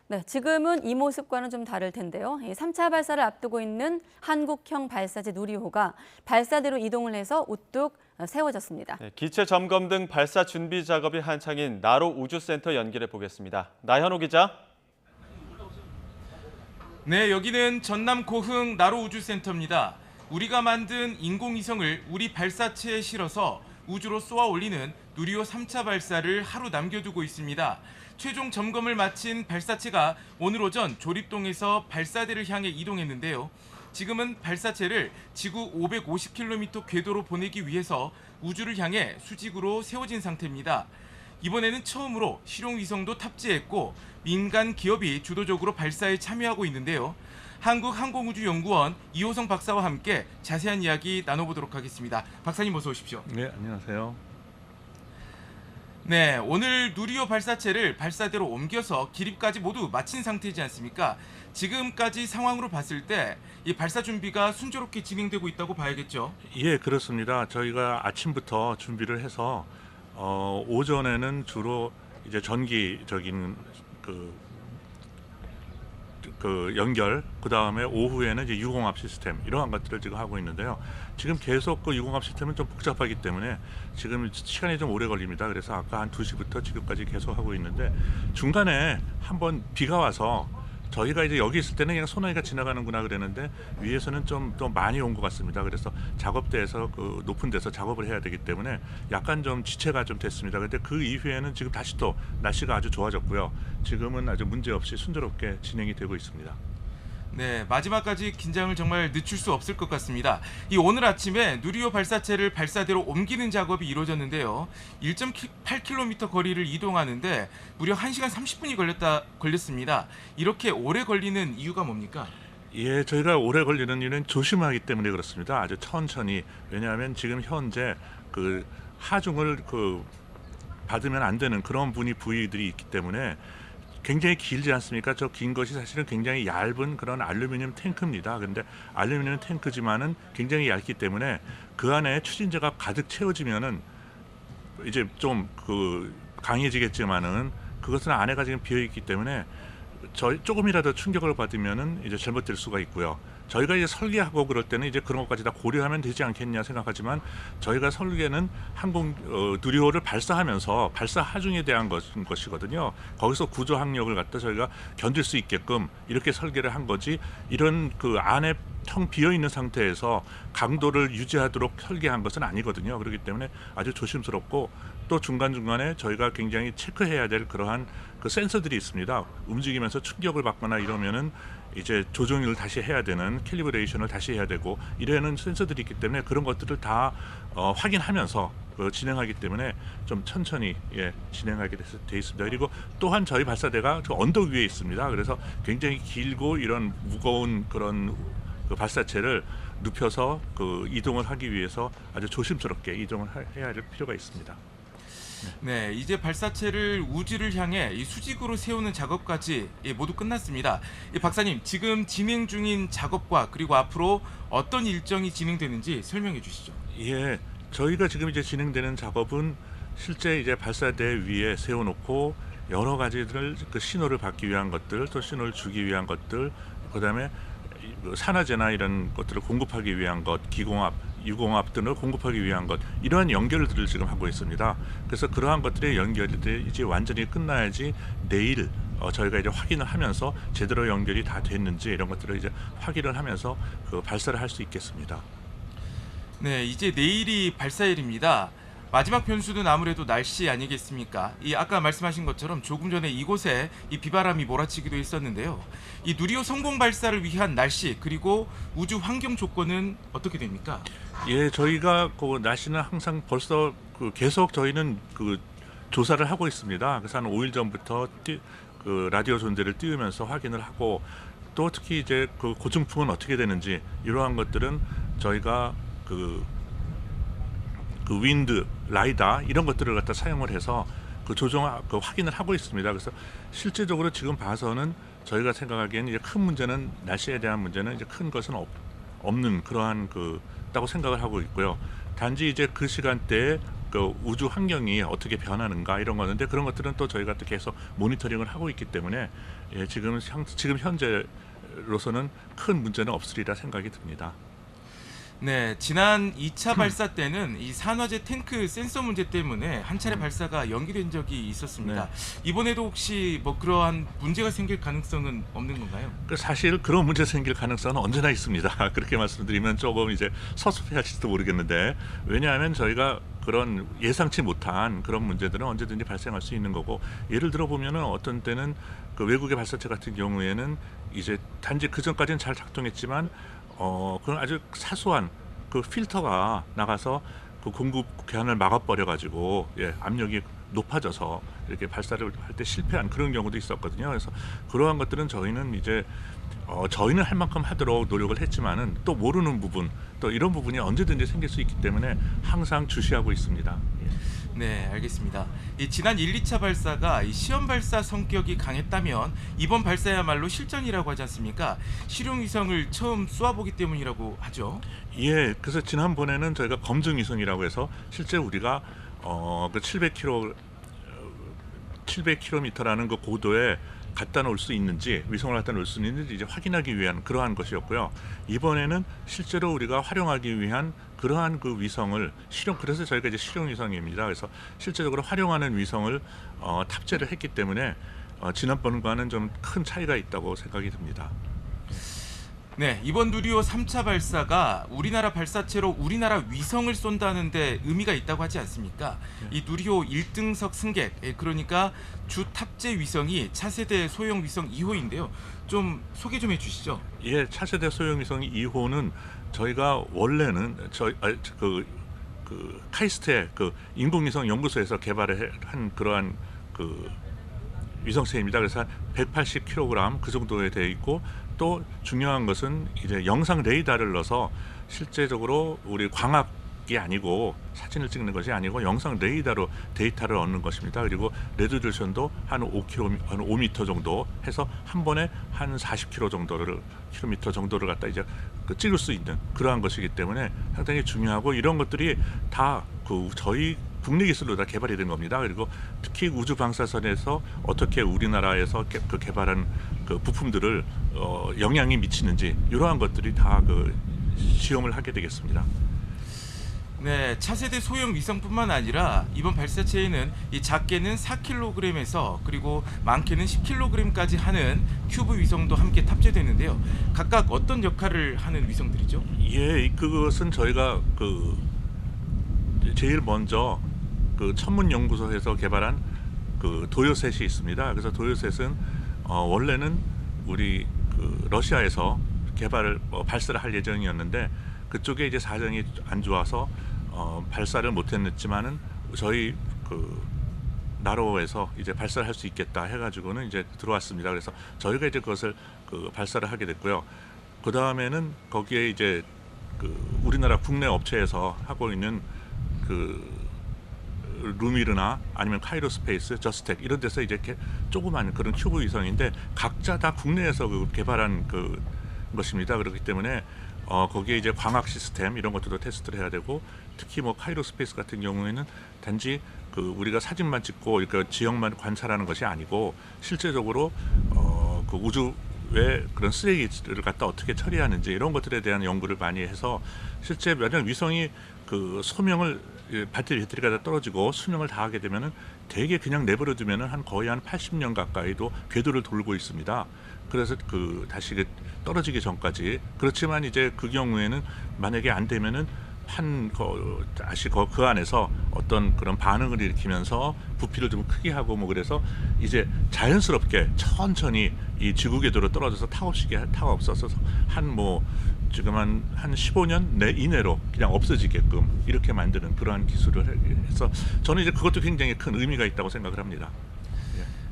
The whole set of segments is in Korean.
네, 지금은 이 모습과는 좀 다를 텐데요. 3차 발사를 앞두고 있는 한국형 발사체 누리호가 발사대로 이동을 해서 우뚝 세워졌습니다. 네, 기체 점검 등 발사 준비 작업이 한창인 나로 우주센터 연결해 보겠습니다. 나현호 기자. 네, 여기는 전남 고흥 나로 우주센터입니다. 우리가 만든 인공위성을 우리 발사체에 실어서 우주로 쏘아 올리는 누리호 3차 발사를 하루 남겨두고 있습니다. 최종 점검을 마친 발사체가 오늘 오전 조립동에서 발사대를 향해 이동했는데요. 지금은 발사체를 지구 550km 궤도로 보내기 위해서 우주를 향해 수직으로 세워진 상태입니다. 이번에는 처음으로 실용위성도 탑재했고 민간 기업이 주도적으로 발사에 참여하고 있는데요. 한국항공우주연구원 이호성 박사와 함께 자세한 이야기 나눠보도록 하겠습니다. 박사님 어서 오십시오. 네, 안녕하세요. 네, 오늘 누리호 발사체를 발사대로 옮겨서 기립까지 모두 마친 상태이지 않습니까? 지금까지 상황으로 봤을 때 이 발사 준비가 순조롭게 진행되고 있다고 봐야겠죠? 예, 그렇습니다. 저희가 아침부터 준비를 해서 오전에는 주로 이제 전기적인 연결, 그 다음에 오후에는 이제 유공합 시스템 이러한 것들을 지금 하고 있는데요. 지금 계속 그 유공합 시스템은 좀 복잡하기 때문에 지금 시간이 좀 오래 걸립니다. 그래서 아까 한 2시부터 지금까지 계속 하고 있는데 중간에 한번 비가 와서 저희가 이제 여기 있을 때는 그냥 소나기가 지나가는구나 그랬는데 위에서는 좀 더 많이 온 것 같습니다. 그래서 작업대에서 그 높은 데서 작업을 해야 되기 때문에 약간 좀 지체가 좀 됐습니다. 근데 그 이후에는 지금 다시 또 날씨가 아주 좋아졌고요. 지금은 아주 문제 없이 순조롭게 진행이 되고 있습니다. 네, 마지막까지 긴장을 정말 늦출 수 없을 것 같습니다. 이 오늘 아침에 누리호 발사체를 발사대로 옮기는 작업이 이루어졌는데요. 1.8km 거리를 이동하는데 무려 1시간 30분이 걸렸습니다. 이렇게 오래 걸리는 이유가 뭡니까? 예, 저희가 오래 걸리는 이유는 조심하기 때문에 그렇습니다. 아주 천천히. 왜냐하면 지금 현재 그 하중을 받으면 안 되는 그런 부위들이 있기 때문에 굉장히 길지 않습니까? 저 긴 것이 사실은 굉장히 얇은 그런 알루미늄 탱크입니다. 근데 알루미늄 탱크지만은 굉장히 얇기 때문에 그 안에 추진제가 가득 채워지면은 이제 좀 강해지겠지만은 그것은 안에가 지금 비어 있기 때문에 조금이라도 충격을 받으면은 이제 잘못될 수가 있고요. 저희가 이제 설계하고 그럴 때는 이제 그런 것까지 다 고려하면 되지 않겠냐 생각하지만 저희가 설계는 누리호를 발사하면서 발사 하중에 대한 것이거든요. 거기서 구조 항력을 갖다 저희가 견딜 수 있게끔 이렇게 설계를 한 거지 이런 그 안에 텅 비어 있는 상태에서 강도를 유지하도록 설계한 것은 아니거든요. 그렇기 때문에 아주 조심스럽고 또 중간중간에 저희가 굉장히 체크해야 될 그러한 그 센서들이 있습니다. 움직이면서 충격을 받거나 이러면은 이제 조정을 다시 해야 되는 캘리브레이션을 다시 해야 되고 이러는 센서들이 있기 때문에 그런 것들을 다 확인하면서 진행하기 때문에 좀 천천히 진행하게 돼 있습니다. 그리고 또한 저희 발사대가 저 언덕 위에 있습니다. 그래서 굉장히 길고 이런 무거운 그런 발사체를 눕혀서 이동을 하기 위해서 아주 조심스럽게 이동을 해야 할 필요가 있습니다. 네, 이제 발사체를 우주를 향해 이 수직으로 세우는 작업까지 모두 끝났습니다. 박사님, 지금 진행 중인 작업과 그리고 앞으로 어떤 일정이 진행되는지 설명해 주시죠. 예, 저희가 지금 이제 진행되는 작업은 실제 이제 발사대 위에 세워놓고 여러 가지들 신호를 받기 위한 것들, 또 신호를 주기 위한 것들, 그다음에 산화제나 이런 것들을 공급하기 위한 것, 기공합, 유공합 등을 공급하기 위한 것 이러한 연결들을 지금 하고 있습니다. 그래서 그러한 것들의 연결이 이제 완전히 끝나야지 내일 저희가 이제 확인을 하면서 제대로 연결이 다 됐는지 이런 것들을 이제 확인을 하면서 발사를 할 수 있겠습니다. 네, 이제 내일이 발사일입니다. 마지막 변수는 아무래도 날씨 아니겠습니까? 아까 말씀하신 것처럼 조금 전에 이곳에 비바람이 몰아치기도 했었는데요. 이 누리호 성공 발사를 위한 날씨 그리고 우주 환경 조건은 어떻게 됩니까? 예, 저희가 날씨는 항상 벌써 계속 저희는 조사를 하고 있습니다. 그래서 한 5일 전부터 라디오 존대를 띄우면서 확인을 하고 또 특히 이제 고층풍은 어떻게 되는지 이러한 것들은 저희가 윈드, 라이다 이런 것들을 갖다 사용을 해서 확인을 하고 있습니다. 그래서 실제적으로 지금 봐서는 저희가 생각하기에는 이제 큰 문제는 날씨에 대한 문제는 이제 큰 것은 없는 그러한 다고 생각을 하고 있고요. 단지 이제 그 시간대에 그 우주 환경이 어떻게 변하는가 이런 거는데 그런 것들은 또 저희가 또 계속 모니터링을 하고 있기 때문에 예, 지금 현재로서는 큰 문제는 없으리라 생각이 듭니다. 네, 지난 2차 발사 때는 이 산화제 탱크 센서 문제 때문에 한 차례 발사가 연기된 적이 있었습니다. 이번에도 혹시 뭐 그러한 문제가 생길 가능성은 없는 건가요? 그 사실 그런 문제 생길 가능성은 언제나 있습니다. 그렇게 말씀드리면 조금 이제 섭섭해하실지도 모르겠는데 왜냐하면 저희가 그런 예상치 못한 그런 문제들은 언제든지 발생할 수 있는 거고 예를 들어 보면은 어떤 때는 그 외국의 발사체 같은 경우에는 이제 단지 그 전까지는 잘 작동했지만 그런 아주 사소한 그 필터가 나가서 그 공급 교환을 막아버려 가지고 예, 압력이 높아져서 이렇게 발사를 할 때 실패한 그런 경우도 있었거든요. 그래서 그러한 것들은 저희는 이제 저희는 할 만큼 하도록 노력을 했지만은 또 모르는 부분 또 이런 부분이 언제든지 생길 수 있기 때문에 항상 주시하고 있습니다. 예. 네, 알겠습니다. 이 지난 1, 2차 발사가 이 시험 발사 성격이 강했다면 이번 발사야말로 실전이라고 하지 않습니까? 실용 위성을 처음 쏘아보기 때문이라고 하죠. 예, 그래서 지난번에는 저희가 검증 위성이라고 해서 실제 우리가 그 700km라는 그 고도에 갖다 놓을 수 있는지 위성을 갖다 놓을 수 있는지 이제 확인하기 위한 그러한 것이었고요. 이번에는 실제로 우리가 활용하기 위한 그러한 그 위성을 그래서 저희가 이제 실용 위성입니다. 그래서 실제적으로 활용하는 위성을 탑재를 했기 때문에 지난번과는 좀 큰 차이가 있다고 생각이 듭니다. 네, 이번 누리호 3차 발사가 우리나라 발사체로 우리나라 위성을 쏜다는데 의미가 있다고 하지 않습니까? 이 누리호 1등석 승객, 그러니까 주 탑재 위성이 차세대 소형 위성 2호인데요. 좀 소개 좀 해주시죠. 예, 차세대 소형 위성 2호는 저희가 원래는 그 카이스트의 그 인공위성 연구소에서 개발을 한 그러한 그 위성체입니다. 그래서 한 180kg 그 정도에 되어 있고 또 중요한 것은 이제 영상 레이더를 넣어서 실제적으로 우리 광학이 아니고 사진을 찍는 것이 아니고 영상 레이더로 데이터를 얻는 것입니다. 그리고 레조루션도 한 5m 정도 해서 한 번에 한 40km 정도를 갖다 이제 찍을 수 있는 그러한 것이기 때문에 상당히 중요하고 이런 것들이 다 그 저희 국내 기술로 다 개발이 된 겁니다. 그리고 특히 우주 방사선에서 어떻게 우리나라에서 그 개발한 그 부품들을 영향이 미치는지 이러한 것들이 다 그 시험을 하게 되겠습니다. 네, 차세대 소형 위성뿐만 아니라 이번 발사체에는 이 작게는 4kg에서 그리고 많게는 10kg까지 하는 큐브 위성도 함께 탑재되는데요. 각각 어떤 역할을 하는 위성들이죠? 예, 그것은 저희가 그 제일 먼저 그 천문연구소에서 개발한 그 도요셋이 있습니다. 그래서 도요셋은 원래는 우리 그 러시아에서 발사를 할 예정이었는데 그쪽에 이제 사정이 안 좋아서 발사를 못했지만은 저희 그 나로에서 이제 발사를 할 수 있겠다 해가지고는 이제 들어왔습니다. 그래서 저희가 이제 그것을 그 발사를 하게 됐고요. 그 다음에는 거기에 이제 그 우리나라 국내 업체에서 하고 있는 그 루미르나 아니면 카이로스페이스, 저스텍 이런 데서 이제 이렇게 조그만 그런 큐브 위성인데 각자 다 국내에서 그 개발한 그 것입니다. 그렇기 때문에 거기에 이제 광학 시스템 이런 것들도 테스트를 해야 되고 특히 뭐 카이로스페이스 같은 경우에는 단지 그 우리가 사진만 찍고 그러니까 지형만 관찰하는 것이 아니고 실제적으로 그 우주의 그런 쓰레기를 갖다 어떻게 처리하는지 이런 것들에 대한 연구를 많이 해서 실제 만약 위성이 그 소명을 배터리가 다 떨어지고 수명을 다하게 되면은 대개 그냥 내버려 두면은 거의 한 80년 가까이도 궤도를 돌고 있습니다. 그래서 그 다시 떨어지기 전까지 그렇지만 이제 그 경우에는 만약에 안 되면은 다시 그 안에서 어떤 그런 반응을 일으키면서 부피를 좀 크게 하고 뭐 그래서 이제 자연스럽게 천천히 이 지구 궤도로 떨어져서 타가 없어서 지금 한 15년 이내로 그냥 없어지게끔 이렇게 만드는 그러한 기술을 해서 저는 이제 그것도 굉장히 큰 의미가 있다고 생각을 합니다.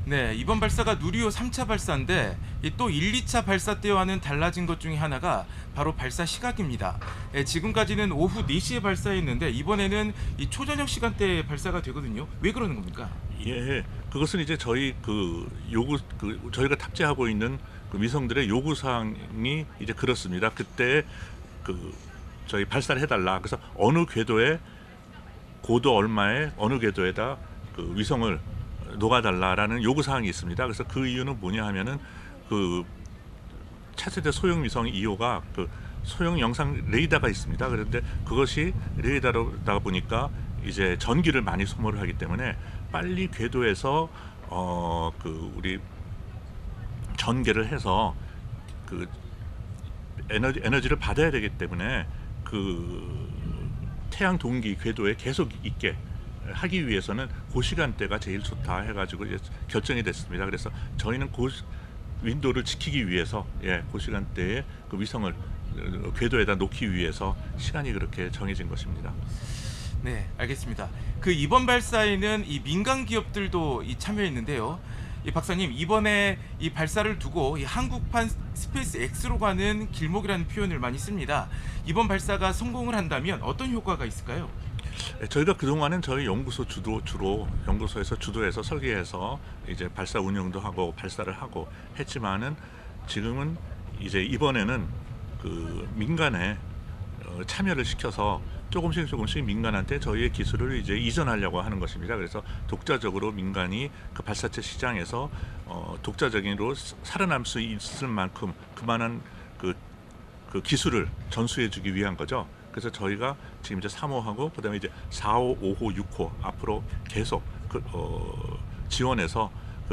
네, 이번 발사가 누리호 3차 발사인데 또 1, 2차 발사 때와는 달라진 것 중에 하나가 바로 발사 시각입니다. 지금까지는 오후 4시에 발사했는데 이번에는 이 초저녁 시간대에 발사가 되거든요. 왜 그러는 겁니까? 예, 그것은 이제 저희 저희가 탑재하고 있는 그 위성들의 요구 사항이 이제 그렇습니다. 그때 저희 발사를 해달라. 그래서 어느 궤도에 고도 얼마에 어느 궤도에다 그 위성을 녹아달라라는 요구 사항이 있습니다. 그래서 그 이유는 뭐냐 하면은 그 차세대 소형 위성 2호가 그 소형 영상 레이더가 있습니다. 그런데 그것이 레이더다 보니까 이제 전기를 많이 소모를 하기 때문에 빨리 궤도에서 그 우리 전개를 해서 그 에너지를 받아야 되기 때문에 그 태양 동기 궤도에 계속 있게 하기 위해서는 그 시간대가 제일 좋다 해가지고 이제 결정이 됐습니다. 그래서 저희는 그 윈도를 지키기 위해서 그 시간대에 그 위성을 궤도에다 놓기 위해서 시간이 그렇게 정해진 것입니다. 네, 알겠습니다. 그 이번 발사에는 이 민간 기업들도 참여했는데요. 이 박사님, 이번에 이 발사를 두고 이 한국판 스페이스 X로 가는 길목이라는 표현을 많이 씁니다. 이번 발사가 성공을 한다면 어떤 효과가 있을까요? 저희가 그동안은 저희 연구소 주로 연구소에서 주도해서 설계해서 이제 발사 운영도 하고 발사를 하고 했지만은 지금은 이제 이번에는 그 민간에 참여를 시켜서 조금씩 민간한테 저희의 기술을 이제 이전하려고 하는 것입니다. 그래서 독자적으로 민간이 그 발사체 시장에서 독자적인으로 살아남을 수 있을 만큼 그만한 그 기술을 전수해주기 위한 거죠. 그래서 저희가 지금 이제 3호하고 그다음에 이제 4호, 5호, 6호 앞으로 계속 지원해서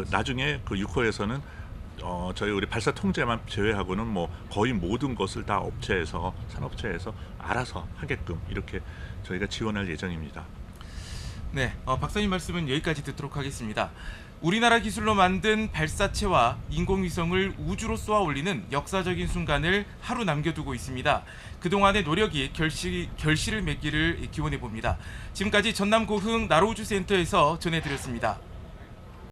나중에 그 6호에서는 저희 우리 발사 통제만 제외하고는 뭐 거의 모든 것을 다 산업체에서 알아서 하게끔 이렇게 저희가 지원할 예정입니다. 네, 박사님 말씀은 여기까지 듣도록 하겠습니다. 우리나라 기술로 만든 발사체와 인공위성을 우주로 쏘아 올리는 역사적인 순간을 하루 남겨두고 있습니다. 그동안의 노력이 결실을 맺기를 기원해 봅니다. 지금까지 전남 고흥 나로우주센터에서 전해드렸습니다.